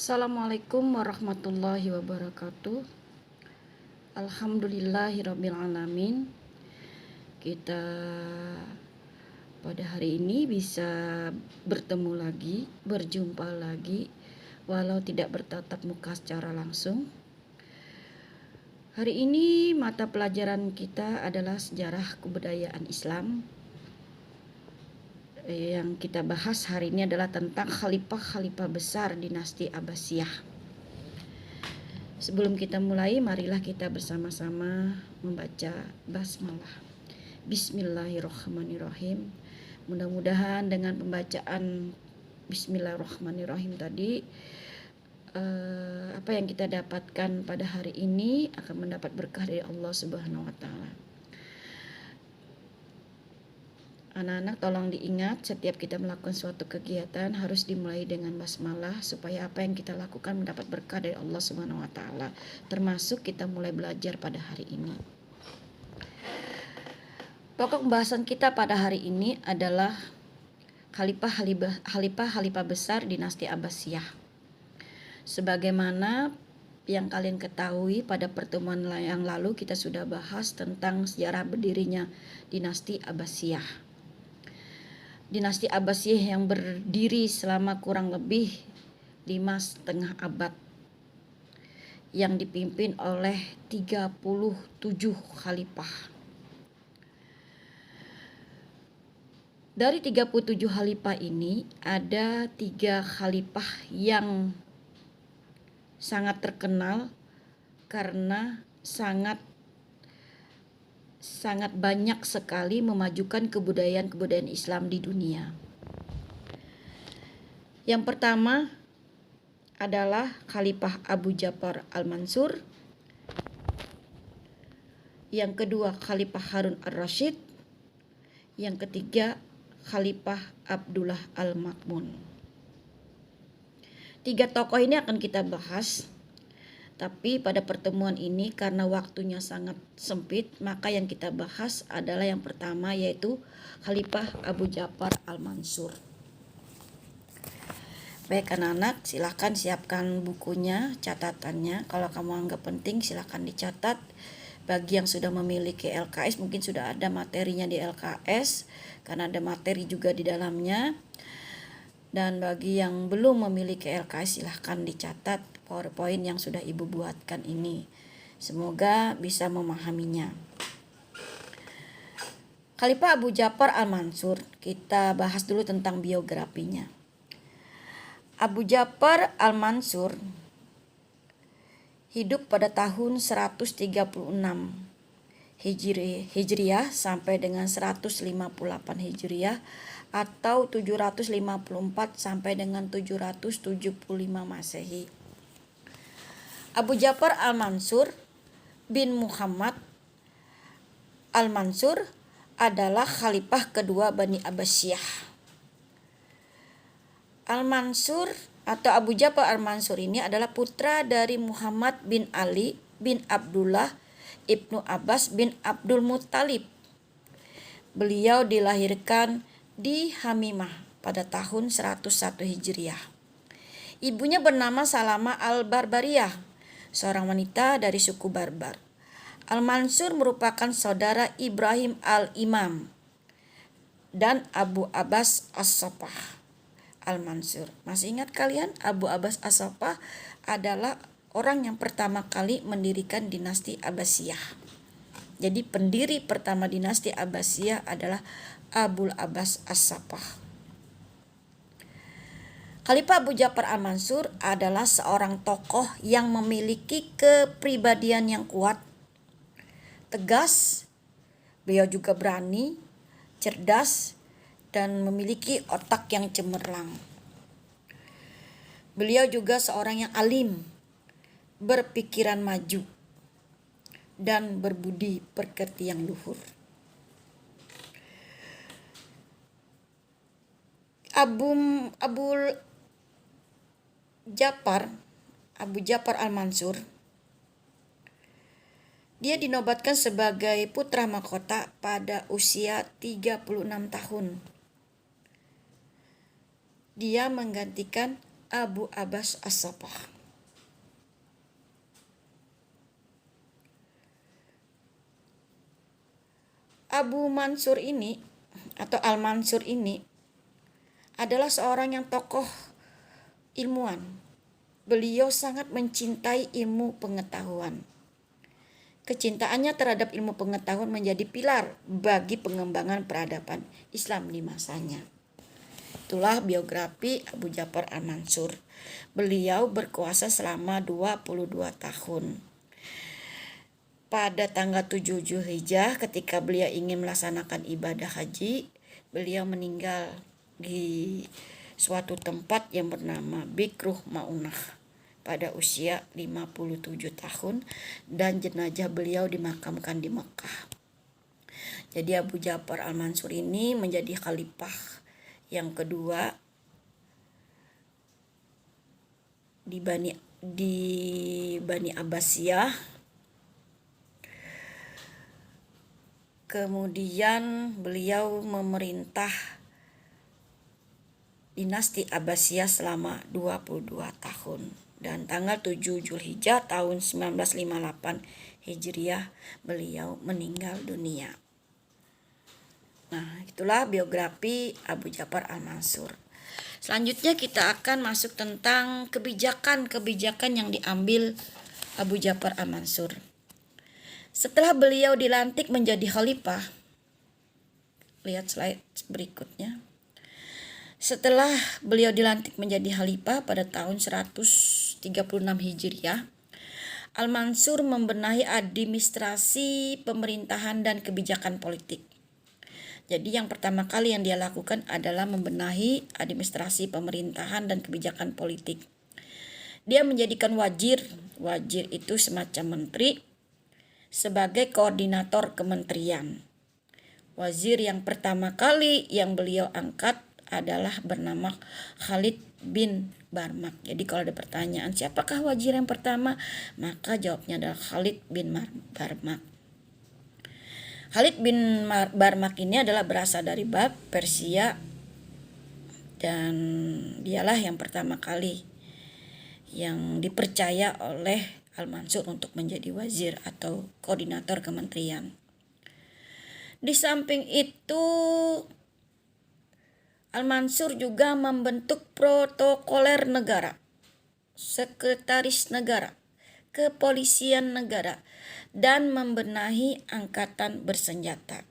Assalamualaikum warahmatullahi wabarakatuh. Alhamdulillahirrabbilalamin. Kita pada hari ini bisa bertemu lagi, berjumpa lagi, walau tidak bertatap muka secara langsung. Hari ini mata pelajaran kita adalah sejarah kebudayaan Islam. Yang kita bahas hari ini adalah tentang khalifah-khalifah besar dinasti Abbasiyah. Sebelum kita mulai, marilah kita bersama-sama membaca basmalah. Bismillahirrahmanirrahim. Mudah-mudahan dengan pembacaan Bismillahirrahmanirrahim tadi, apa yang kita dapatkan pada hari ini akan mendapat berkah dari Allah Subhanahu wa Ta'ala. Anak-anak, tolong diingat, setiap kita melakukan suatu kegiatan harus dimulai dengan basmalah supaya apa yang kita lakukan mendapat berkah dari Allah Subhanahu wa Ta'ala. Termasuk kita mulai belajar pada hari ini. Pokok pembahasan kita pada hari ini adalah khalifah besar dinasti Abbasiyah. Sebagaimana yang kalian ketahui, pada pertemuan yang lalu kita sudah bahas tentang sejarah berdirinya dinasti Abbasiyah. Dinasti Abbasiyah yang berdiri selama kurang lebih 5,5 abad, yang dipimpin oleh 37 khalifah. Dari 37 khalifah ini ada 3 khalifah yang sangat terkenal karena sangat banyak sekali memajukan kebudayaan Islam di dunia. Yang pertama adalah Khalifah Abu Ja'far Al-Mansur. Yang kedua Khalifah Harun Ar-Rasyid. Yang ketiga Khalifah Abdullah Al-Ma'mun. 3 tokoh ini akan kita bahas. Tapi pada pertemuan ini karena waktunya sangat sempit, maka yang kita bahas adalah yang pertama, yaitu Khalifah Abu Ja'far Al-Mansur. Baik anak-anak, silahkan siapkan bukunya, catatannya. Kalau kamu anggap penting silahkan dicatat. Bagi yang sudah memiliki LKS mungkin sudah ada materinya di LKS, karena ada materi juga di dalamnya. Dan bagi yang belum memiliki LKS silahkan dicatat PowerPoint yang sudah ibu buatkan ini. Semoga bisa memahaminya. Khalifah Abu Ja'far Al-Mansur, kita bahas dulu tentang biografinya. Abu Ja'far Al-Mansur hidup pada tahun 136 Hijriah sampai dengan 158 Hijriah atau 754 sampai dengan 775 Masehi. Abu Ja'far Al-Mansur bin Muhammad Al-Mansur adalah khalifah kedua Bani Abbasiyah. Al-Mansur atau Abu Ja'far Al-Mansur ini adalah putra dari Muhammad bin Ali bin Abdullah ibnu Abbas bin Abdul Muttalib. Beliau dilahirkan di Hamimah pada tahun 101 Hijriah. Ibunya bernama Salama Al-Barbariyah, seorang wanita dari suku Barbar. Al-Mansur merupakan saudara Ibrahim Al-Imam dan Abu Abbas As-Saffah Al-Mansur. Masih ingat kalian? Abu Abbas As-Saffah adalah orang yang pertama kali mendirikan dinasti Abbasiyah. Jadi pendiri pertama dinasti Abbasiyah adalah Abu Abbas As-Saffah. Khalifah Abu Ja'far Al-Mansur adalah seorang tokoh yang memiliki kepribadian yang kuat, tegas. Beliau juga berani, cerdas, dan memiliki otak yang cemerlang. Beliau juga seorang yang alim, berpikiran maju, dan berbudi pekerti yang luhur. Abu Ja'far Al-Mansur, dia dinobatkan sebagai putra mahkota pada usia 36 tahun. Dia menggantikan Abu Abbas As-Sabah. Abu Mansur ini atau Al-Mansur ini adalah seorang yang tokoh ilmuwan. Beliau sangat mencintai ilmu pengetahuan. Kecintaannya terhadap ilmu pengetahuan menjadi pilar bagi pengembangan peradaban Islam di masanya. Itulah biografi Abu Ja'far Al-Mansur. Beliau berkuasa selama 22 tahun. Pada tanggal 7 Zulhijjah ketika beliau ingin melaksanakan ibadah haji, beliau meninggal di suatu tempat yang bernama Bikruh Maunah pada usia 57 tahun dan jenazah beliau dimakamkan di Mekah. Jadi Abu Ja'far Al-Mansur ini menjadi khalifah yang kedua di Bani Abbasiyah. Kemudian beliau memerintah dinasti Abbasiyah selama 22 tahun. Dan tanggal 7 Zulhijjah tahun 1958 Hijriah beliau meninggal dunia. Nah, itulah biografi Abu Ja'far Al-Mansur. Selanjutnya kita akan masuk tentang kebijakan-kebijakan yang diambil Abu Ja'far Al-Mansur. Setelah beliau dilantik menjadi khalifah, lihat slide berikutnya. Setelah beliau dilantik menjadi khalifah pada tahun 136 Hijriah, Al-Mansur membenahi administrasi pemerintahan dan kebijakan politik. Jadi yang pertama kali yang dia lakukan adalah membenahi administrasi pemerintahan dan kebijakan politik. Dia menjadikan wazir itu semacam menteri, sebagai koordinator kementerian. Wazir yang pertama kali yang beliau angkat adalah bernama Khalid bin Barmak. Jadi kalau ada pertanyaan siapakah wazir yang pertama, maka jawabnya adalah Khalid bin Barmak. Khalid bin Barmak ini adalah berasal dari Bab, Persia, dan dialah yang pertama kali yang dipercaya oleh Al-Mansur untuk menjadi wazir atau koordinator kementerian. Di samping itu, Al-Mansur juga membentuk protokoler negara, sekretaris negara, kepolisian negara, dan membenahi angkatan bersenjata.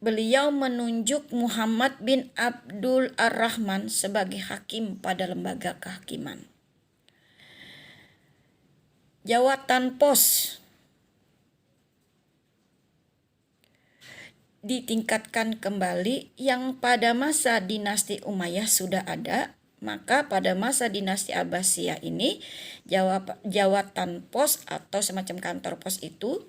Beliau menunjuk Muhammad bin Abdul Ar-Rahman sebagai hakim pada lembaga kehakiman. Jawatan pos ditingkatkan kembali yang pada masa dinasti Umayyah sudah ada, maka pada masa dinasti Abbasiyah ini jawatan pos atau semacam kantor pos itu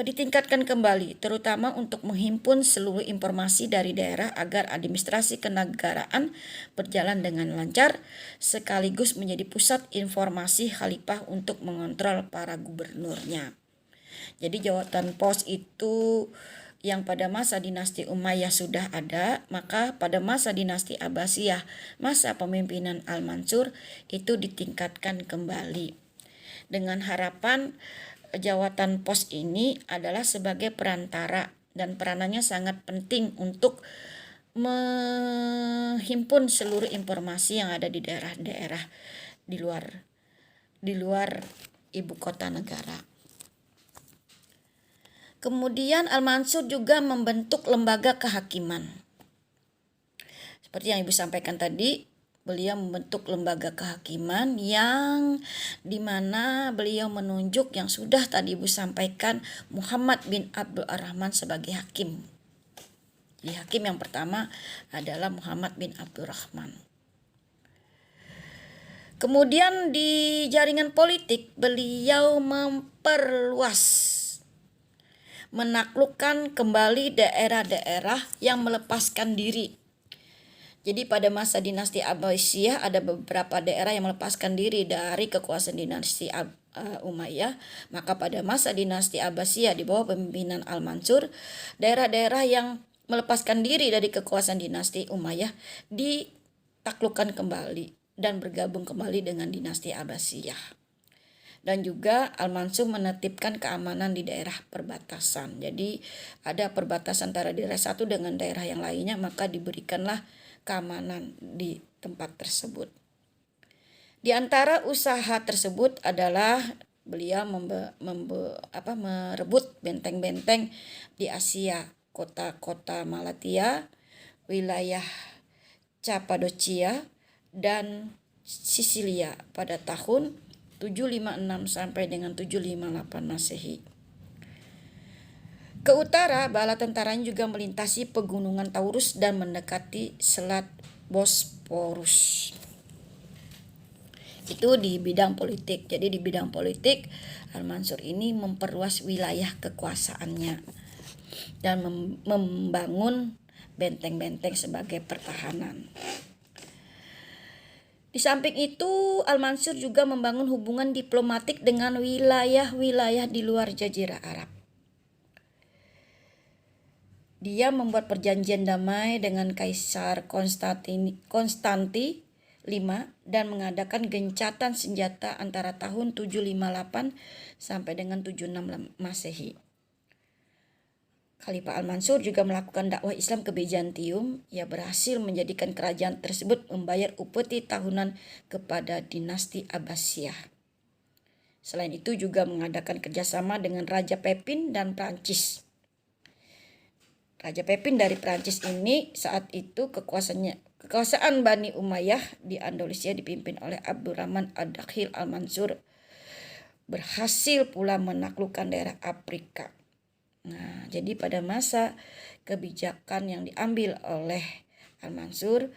ditingkatkan kembali, terutama untuk menghimpun seluruh informasi dari daerah agar administrasi kenegaraan berjalan dengan lancar, sekaligus menjadi pusat informasi khalifah untuk mengontrol para gubernurnya. Jadi jawatan pos itu yang pada masa dinasti Umayyah sudah ada, maka pada masa dinasti Abbasiyah, masa pemimpinan Al-Mansur, itu ditingkatkan kembali. Dengan harapan jawatan pos ini adalah sebagai perantara dan peranannya sangat penting untuk menghimpun seluruh informasi yang ada di daerah-daerah di luar ibu kota negara. Kemudian Al-Mansur juga membentuk lembaga kehakiman. Seperti yang Ibu sampaikan tadi, beliau membentuk lembaga kehakiman yang dimana beliau menunjuk yang sudah tadi Ibu sampaikan Muhammad bin Abdul Ar-Rahman sebagai hakim. Jadi hakim yang pertama adalah Muhammad bin Abdul Rahman. Kemudian di jaringan politik beliau menaklukkan kembali daerah-daerah yang melepaskan diri. Jadi pada masa dinasti Abbasiyah ada beberapa daerah yang melepaskan diri dari kekuasaan dinasti Umayyah. Maka pada masa dinasti Abbasiyah di bawah pemimpinan Al-Mansur, daerah-daerah yang melepaskan diri dari kekuasaan dinasti Umayyah ditaklukkan kembali dan bergabung kembali dengan dinasti Abbasiyah. Dan juga Al-Mansur menetipkan keamanan di daerah perbatasan. Jadi ada perbatasan antara daerah satu dengan daerah yang lainnya, maka diberikanlah keamanan di tempat tersebut. Di antara usaha tersebut adalah beliau merebut benteng-benteng di Asia, kota-kota Malatya, wilayah Cappadocia, dan Sisilia pada tahun 756 sampai dengan 758 Masehi. Ke utara, bala tentaranya juga melintasi pegunungan Taurus dan mendekati Selat Bosporus. Itu di bidang politik. Jadi di bidang politik, Al-Mansur ini memperluas wilayah kekuasaannya dan membangun benteng-benteng sebagai pertahanan. Di samping itu, Al-Mansur juga membangun hubungan diplomatik dengan wilayah-wilayah di luar Jazirah Arab. Dia membuat perjanjian damai dengan Kaisar Konstanti V dan mengadakan gencatan senjata antara tahun 758 sampai dengan 76 Masehi. Khalifah Al-Mansur juga melakukan dakwah Islam ke Bizantium. Ia berhasil menjadikan kerajaan tersebut membayar upeti tahunan kepada dinasti Abbasiyah. Selain itu juga mengadakan kerjasama dengan Raja Pepin dan Prancis. Raja Pepin dari Prancis ini saat itu kekuasaan Bani Umayyah di Andalusia dipimpin oleh Abdurrahman Ad-Dakhil Al-Mansur berhasil pula menaklukkan daerah Afrika. Nah, jadi pada masa kebijakan yang diambil oleh Al-Mansur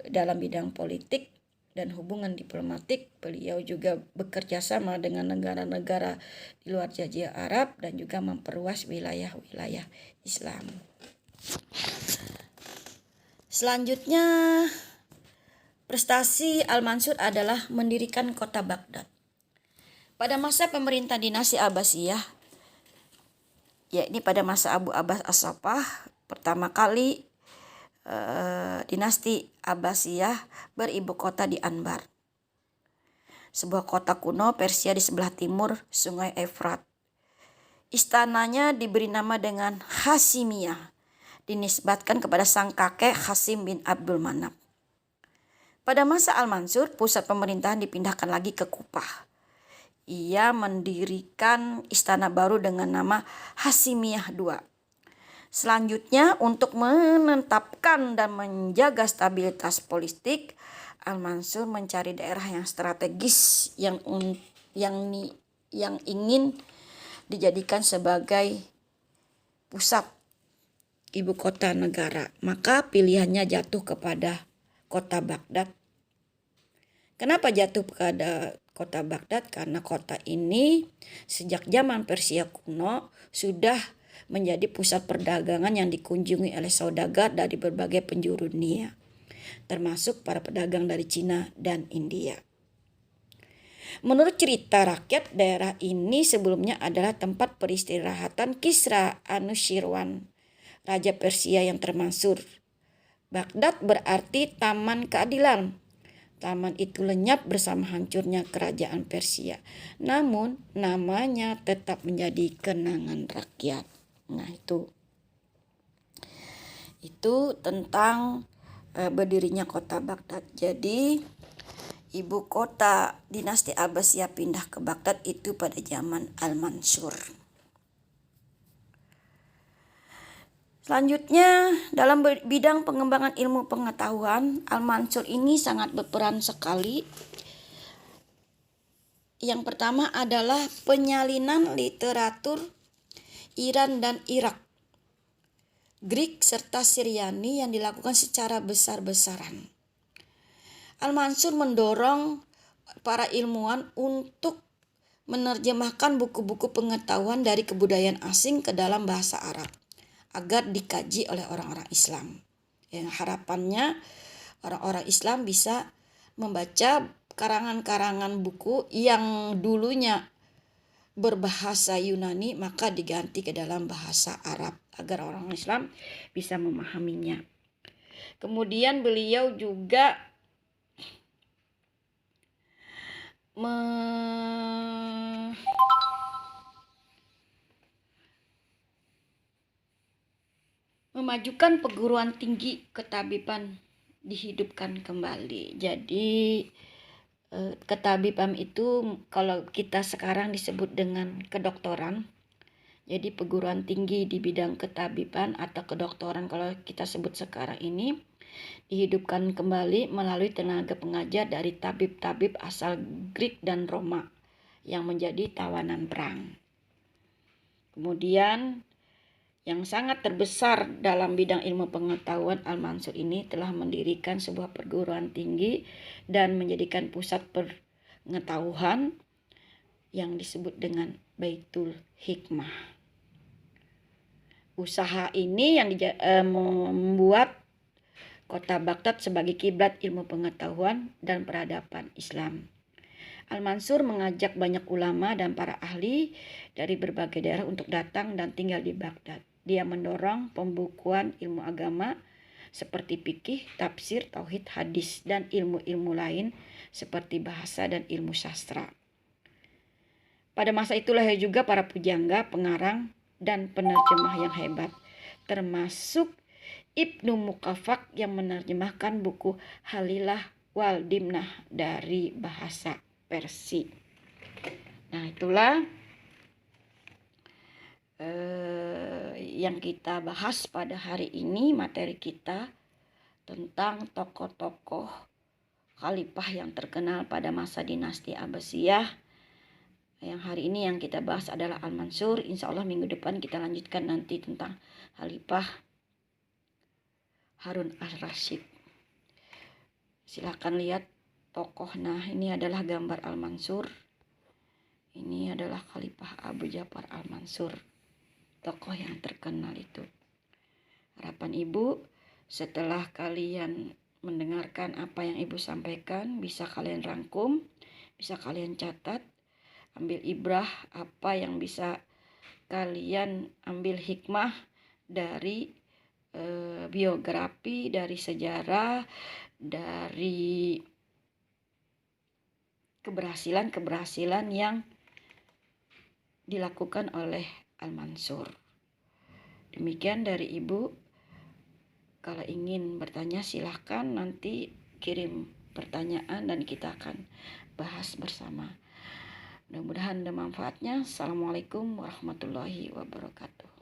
dalam bidang politik dan hubungan diplomatik, beliau juga bekerja sama dengan negara-negara di luar Jazirah Arab dan juga memperluas wilayah-wilayah Islam. Selanjutnya, prestasi Al-Mansur adalah mendirikan kota Baghdad. Pada masa pemerintah dinasti Abbasiyah, yakni pada masa Abu Abbas As-Saffah, pertama kali dinasti Abbasiyah beribu kota di Anbar, sebuah kota kuno Persia di sebelah timur sungai Efrat. Istananya diberi nama dengan Hasimiyah, dinisbatkan kepada sang kakek Hasim bin Abdul Manaf. Pada masa Al-Mansur, pusat pemerintahan dipindahkan lagi ke Kufah. Ia mendirikan istana baru dengan nama Hasimiyah II. Selanjutnya, untuk menetapkan dan menjaga stabilitas politik, Al-Mansur mencari daerah yang strategis yang ingin dijadikan sebagai pusat ibu kota negara. Maka pilihannya jatuh kepada kota Baghdad. Kenapa jatuh kepada kota Baghdad? Karena kota ini sejak zaman Persia kuno sudah menjadi pusat perdagangan yang dikunjungi oleh saudagar dari berbagai penjuru dunia, termasuk para pedagang dari Cina dan India. Menurut cerita rakyat, daerah ini sebelumnya adalah tempat peristirahatan Kisra Anushirwan, Raja Persia yang termasyhur. Baghdad berarti taman keadilan. Taman itu lenyap bersama hancurnya kerajaan Persia. Namun namanya tetap menjadi kenangan rakyat. Nah, itu tentang berdirinya kota Baghdad. Jadi ibu kota dinasti Abbasiyah pindah ke Baghdad itu pada zaman Al-Mansur. Selanjutnya, dalam bidang pengembangan ilmu pengetahuan, Al-Mansur ini sangat berperan sekali. Yang pertama adalah penyalinan literatur Iran dan Irak, Greek serta Syriani yang dilakukan secara besar-besaran. Al-Mansur mendorong para ilmuwan untuk menerjemahkan buku-buku pengetahuan dari kebudayaan asing ke dalam bahasa Arab agar dikaji oleh orang-orang Islam. Yang harapannya orang-orang Islam bisa membaca karangan-karangan buku yang dulunya berbahasa Yunani, maka diganti ke dalam bahasa Arab agar orang Islam bisa memahaminya. Kemudian beliau juga memajukan perguruan tinggi ketabiban dihidupkan kembali. Jadi ketabiban itu kalau kita sekarang disebut dengan kedokteran. Jadi perguruan tinggi di bidang ketabiban atau kedokteran kalau kita sebut sekarang ini dihidupkan kembali melalui tenaga pengajar dari tabib-tabib asal Greek dan Roma yang menjadi tawanan perang. Kemudian yang sangat terbesar dalam bidang ilmu pengetahuan, Al-Mansur ini telah mendirikan sebuah perguruan tinggi dan menjadikan pusat pengetahuan yang disebut dengan Baitul Hikmah. Usaha ini yang membuat kota Baghdad sebagai kiblat ilmu pengetahuan dan peradaban Islam. Al-Mansur mengajak banyak ulama dan para ahli dari berbagai daerah untuk datang dan tinggal di Baghdad. Dia mendorong pembukuan ilmu agama seperti fikih, tafsir, tauhid, hadis, dan ilmu-ilmu lain seperti bahasa dan ilmu sastra. Pada masa itulah juga para pujangga, pengarang, dan penerjemah yang hebat, termasuk Ibnu Mukafak yang menerjemahkan buku Halilah wal Dimnah dari bahasa Persia. Nah, itulah yang kita bahas pada hari ini, materi kita tentang tokoh-tokoh khalifah yang terkenal pada masa dinasti Abbasiyah. Yang hari ini yang kita bahas adalah Al-Mansur. Insya Allah minggu depan kita lanjutkan nanti tentang Khalifah Harun al-Rasyid. Silakan lihat tokoh. Nah, ini adalah gambar Al-Mansur. Ini adalah Khalifah Abu Ja'far Al-Mansur, tokoh yang terkenal itu. Harapan Ibu, setelah kalian mendengarkan apa yang Ibu sampaikan, bisa kalian rangkum, bisa kalian catat, ambil ibrah apa yang bisa kalian ambil hikmah dari biografi, dari sejarah, dari keberhasilan yang dilakukan oleh Al-Mansur. Demikian dari Ibu. Kalau ingin bertanya silahkan nanti kirim pertanyaan dan kita akan bahas bersama. Mudah-mudahan ada manfaatnya. Assalamualaikum warahmatullahi wabarakatuh.